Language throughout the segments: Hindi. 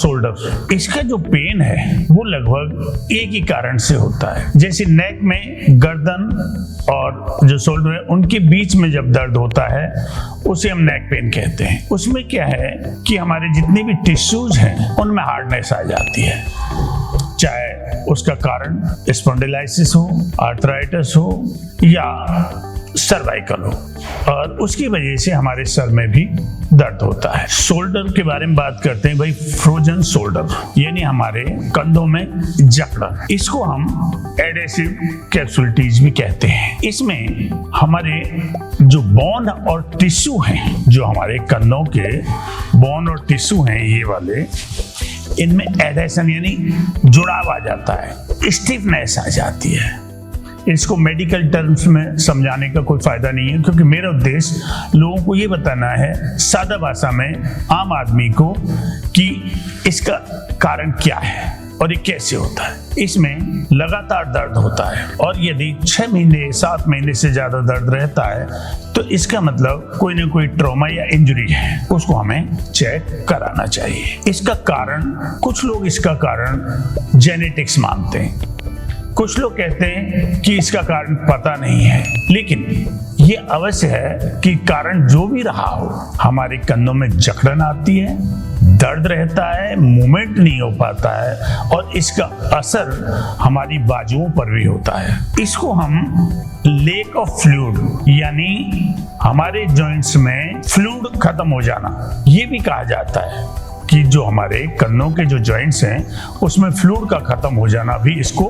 शोल्डर, इसका जो पेन है वो लगभग एक ही कारण से होता है। जैसे नेक में गर्दन और जो शोल्डर है उनके बीच में जब दर्द होता है उसे हम नेक पेन कहते हैं। उसमें क्या है कि हमारे जितने भी टिश्यूज हैं उनमें हार्डनेस आ जाती है, चाहे उसका कारण स्पॉन्डिलाइसिस हो, आर्थराइटिस हो या सर्वाइकल हो, और उसकी वजह से हमारे सर में भी दर्द होता है। शोल्डर के बारे में बात करते हैं भाई, फ्रोजन शोल्डर यानी हमारे कंधों में जकड़न, इसको हम एडेसिव कैप्सुलिटीज भी कहते हैं। इसमें हमारे जो बोन और टिश्यू हैं, जो हमारे कंधों के बोन और टिश्यू हैं ये वाले, इनमें एडेशन यानी जुड़ाव आ जाता है, स्टिफनेस आ जाती है। इसको मेडिकल टर्म्स में समझाने का कोई फायदा नहीं है, क्योंकि मेरा उद्देश्य लोगों को ये बताना है सादा भाषा में आम आदमी को कि इसका कारण क्या है और ये कैसे होता है। इसमें लगातार दर्द होता है और यदि 6 महीने 7 महीने से ज्यादा दर्द रहता है तो इसका मतलब कोई ना कोई ट्रॉमा या इंजरी है, उसको हमें चेक कराना चाहिए। इसका कारण, कुछ लोग इसका कारण जेनेटिक्स मानते हैं, कुछ लोग कहते हैं कि इसका कारण पता नहीं है, लेकिन ये अवश्य है कि कारण जो भी रहा हो, हमारे कंधों में जकड़न आती है, दर्द रहता है, मूवमेंट नहीं हो पाता है और इसका असर हमारी बाजुओं पर भी होता है। इसको हम लैक ऑफ फ्लूइड यानी हमारे जॉइंट्स में फ्लूइड खत्म हो जाना ये भी कहा जाता है, कि जो हमारे कंधों के जो जॉइंट्स हैं उसमें फ्लूइड का खत्म हो जाना भी इसको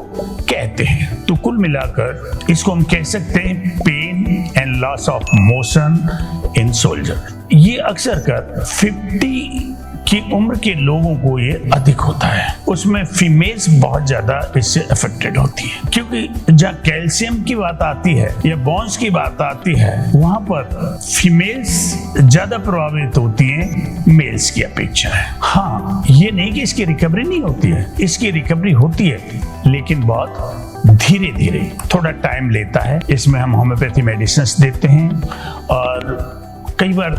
कहते हैं। तो कुल मिलाकर इसको हम कह सकते हैं pain and loss of motion in shoulder. ये अक्सर कर 50 की उम्र के लोगों को ये अधिक होता है, उसमें फीमेल्स बहुत ज्यादा इससे अफेक्टेड होती है, क्योंकि जहाँ कैल्शियम की बात आती है या बोन्स की बात आती है वहां पर फीमेल्स ज्यादा प्रभावित होती हैं मेल्स की अपेक्षा है। हाँ, ये नहीं कि इसकी रिकवरी नहीं होती है, इसकी रिकवरी होती है, लेकिन बहुत धीरे धीरे, थोड़ा टाइम लेता है। इसमें हम होम्योपैथी मेडिसिन देते हैं और कई बार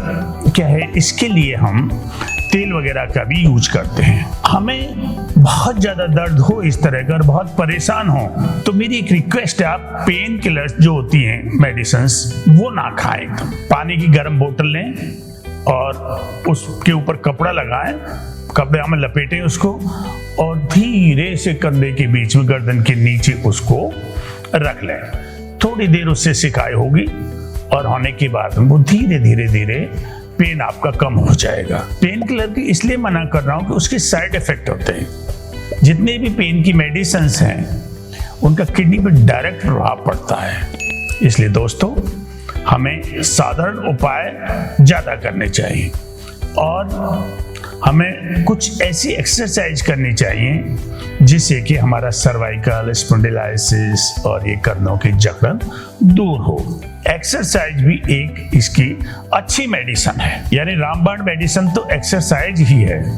क्या है, इसके लिए हम तेल वगैरह का भी यूज करते हैं। हमें बहुत ज्यादा दर्द हो इस तरह का और बहुत परेशान हो तो मेरी एक रिक्वेस्ट है, आप पेन किलर्स जो होती हैं मेडिसिन्स वो ना खाएं। एकदम पानी की गर्म बोतल लें और उसके ऊपर कपड़ा लगाएं, कपड़े में लपेटें उसको और धीरे से कंधे के बीच में गर्दन के नीचे उसको रख लें। थोड़ी देर उससे सिकाई होगी और होने के बाद वो धीरे धीरे धीरे पेन आपका कम हो जाएगा। पेन किलर की इसलिए मना कर रहा हूं कि उसके साइड इफेक्ट होते हैं। जितने भी पेन की मेडिसिन्स हैं उनका किडनी पर डायरेक्ट प्रभाव पड़ता है, इसलिए दोस्तों हमें साधारण उपाय ज्यादा करने चाहिए और हमें कुछ ऐसी एक्सरसाइज करनी चाहिए जिससे कि हमारा सर्वाइकल, स्पॉन्डिलाइसिस और ये कंधों की जकड़न दूर हो। एक्सरसाइज भी एक इसकी अच्छी मेडिसिन है, यानी रामबाण मेडिसिन तो एक्सरसाइज ही है।